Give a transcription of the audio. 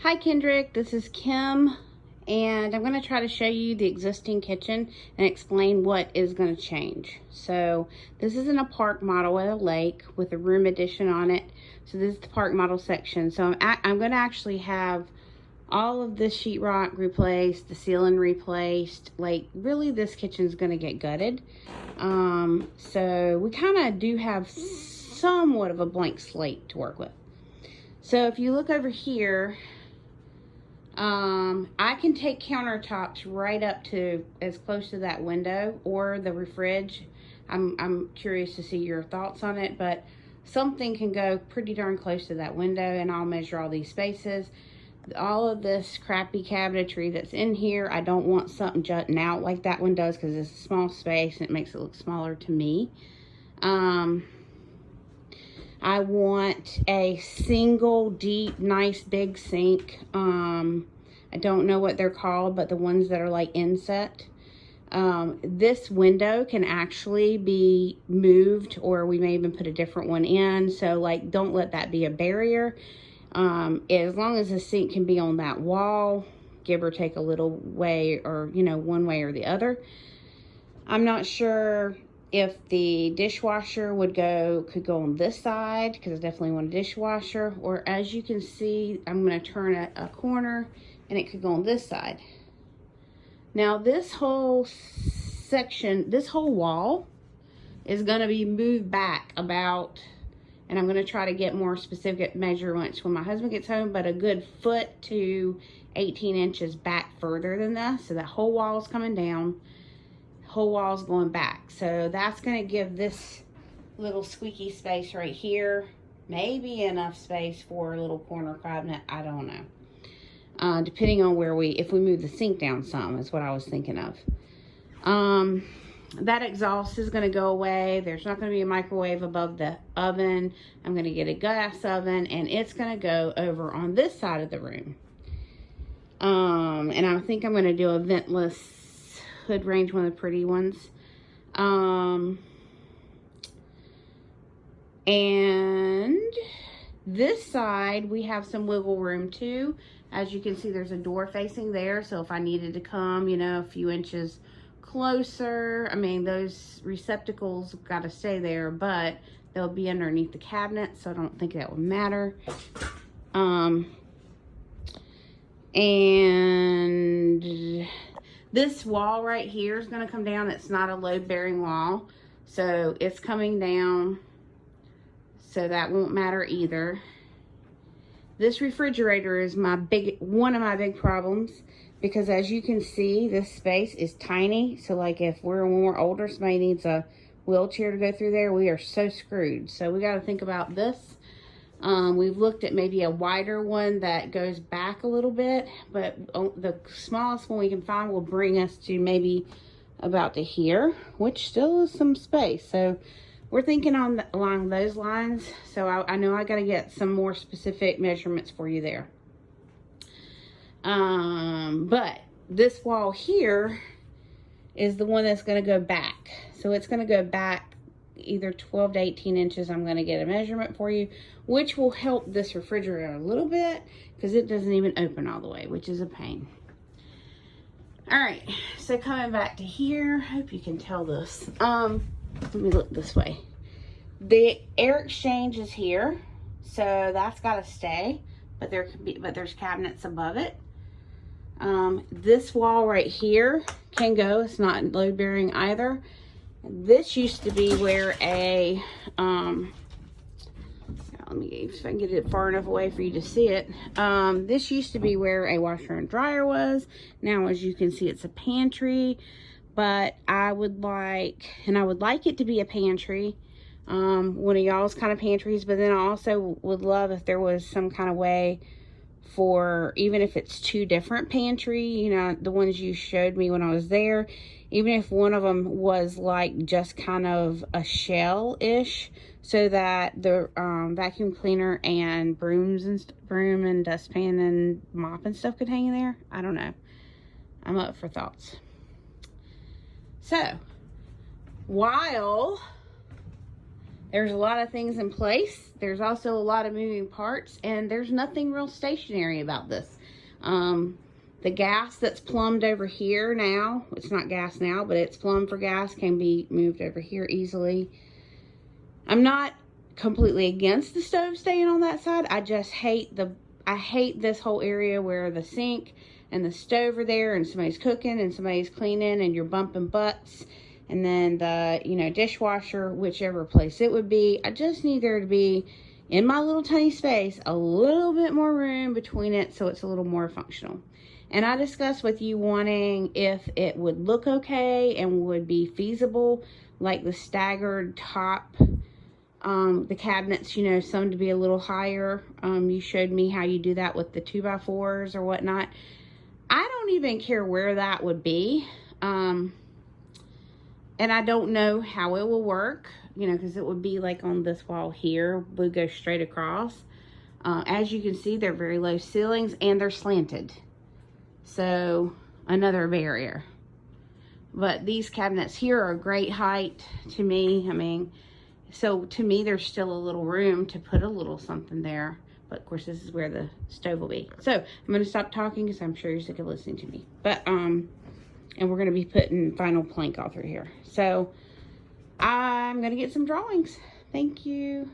Hi Kendrick, this is Kim, and I'm going to try to show you the existing kitchen and explain what is going to change. So this is in a park model at a lake with a room addition on it. So this is the park model section. So I'm going to actually have all of this sheetrock replaced, the ceiling replaced. Like really this kitchen is going to get gutted. So we kind of do have somewhat of a blank slate to work with. So if you look over here, I can take countertops right up to as close to that window or the fridge. I'm curious to see your thoughts on it, but something can go pretty darn close to that window, and I'll measure all these spaces. All of this crappy cabinetry that's in here, I don't want something jutting out like that one does because it's a small space and it makes it look smaller to me. I want a single deep nice big sink. I don't know what they're called, but the ones that are like inset. This window can actually be moved, or we may even put a different one in, so like don't let that be a barrier. As long as the sink can be on that wall, give or take a little way, or one way or the other. I'm not sure if the dishwasher could go on this side, because I definitely want a dishwasher, or as you can see, I'm going to turn a corner and it could go on this side. Now this whole section, this whole wall is going to be moved back about, and I'm going to try to get more specific measurements when my husband gets home, but a good foot to 18 inches back further than this. So that whole wall is coming down. Whole wall's going back, so that's going to give this little squeaky space right here maybe enough space for a little corner cabinet. I don't know, depending on if we move the sink down some is what I was thinking of. That exhaust is going to go away. There's not going to be a microwave above the oven. I'm going to get a gas oven, and it's going to go over on this side of the room. And I think I'm going to do a ventless hood range, one of the pretty ones. And this side we have some wiggle room too. As you can see, there's a door facing there, so if I needed to come a few inches closer, I mean those receptacles got to stay there, but they'll be underneath the cabinet, so I don't think that would matter. And this wall right here is going to come down. It's not a load-bearing wall, so it's coming down, so that won't matter either. This refrigerator is one of my big problems, because as you can see, this space is tiny. So like when we're older, somebody needs a wheelchair to go through there, we are so screwed. So we got to think about this. We've looked at maybe a wider one that goes back a little bit, but the smallest one we can find will bring us to maybe about to here, which still is some space. So we're thinking along those lines. So I know I got to get some more specific measurements for you there. But this wall here is the one that's going to go back. So it's going to go back either 12 to 18 inches. I'm going to get a measurement for you, which will help this refrigerator a little bit because it doesn't even open all the way, which is a pain. All right, so coming back to here, hope you can tell this. Let me look this way. The air exchange is here, so that's got to stay, but there's cabinets above it. This wall right here can go. It's not load bearing either. This used to be where let me see if I can get it far enough away for you to see it. This used to be where a washer and dryer was. Now, as you can see, it's a pantry, but I would like it to be a pantry, one of y'all's kind of pantries, but then I also would love if there was some kind of way for, even if it's two different pantry, the ones you showed me when I was there, even if one of them was like just kind of a shell-ish, so that the vacuum cleaner and broom and dustpan and mop and stuff could hang in there. I don't know. I'm up for thoughts. So, while There's a lot of things in place. There's also a lot of moving parts, and there's nothing real stationary about this. The gas that's plumbed over here now, it's not gas now, but it's plumbed for gas, can be moved over here easily. I'm not completely against the stove staying on that side. I just hate this whole area where the sink and the stove are there, and somebody's cooking and somebody's cleaning, and you're bumping butts. And then the, you know, dishwasher, whichever place it would be. I just need there to be, in my little tiny space, a little bit more room between it so it's a little more functional. And I discussed with you wanting if it would look okay and would be feasible, like the staggered top, the cabinets, you know, some to be a little higher. You showed me how you do that with the 2x4s or whatnot. I don't even care where that would be. And I don't know how it will work, you know, because it would be like on this wall here, would go straight across. As you can see, they're very low ceilings and they're slanted. So another barrier. But these cabinets here are a great height to me. I mean, so to me, there's still a little room to put a little something there. But of course, this is where the stove will be. So I'm going to stop talking because I'm sure you're sick of listening to me. But, and we're going to be putting vinyl plank all through here. So I'm going to get some drawings. Thank you.